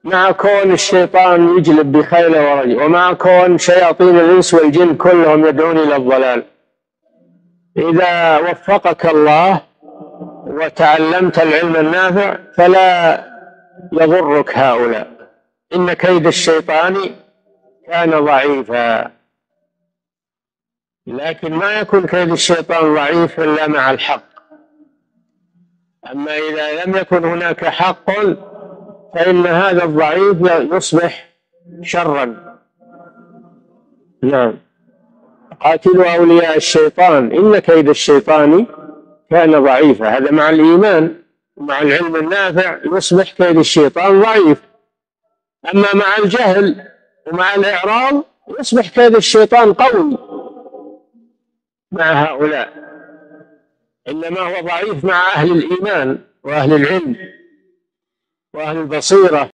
مع كون الشيطان يجلب بخيله ورجله، ومع كون شياطين الإنس والجن كلهم يدعون إلى الضلال. إذا وفقك الله وتعلمت العلم النافع فلا يضرك هؤلاء، إن كيد الشيطان كان ضعيفا. لكن ما يكون كيد الشيطان ضعيف إلا مع الحق. أما إذا لم يكن هناك حق فإن هذا الضعيف يصبح شرا. نعم. قاتلوا أولياء الشيطان إن كيد الشيطان كان ضعيفا. هذا مع الإيمان ومع العلم النافع يصبح كيد الشيطان ضعيف. أما مع الجهل ومع الإعراض يصبح كيد الشيطان قوي مع هؤلاء، إنما هو ضعيف مع أهل الإيمان وأهل العلم وأهل البصيرة.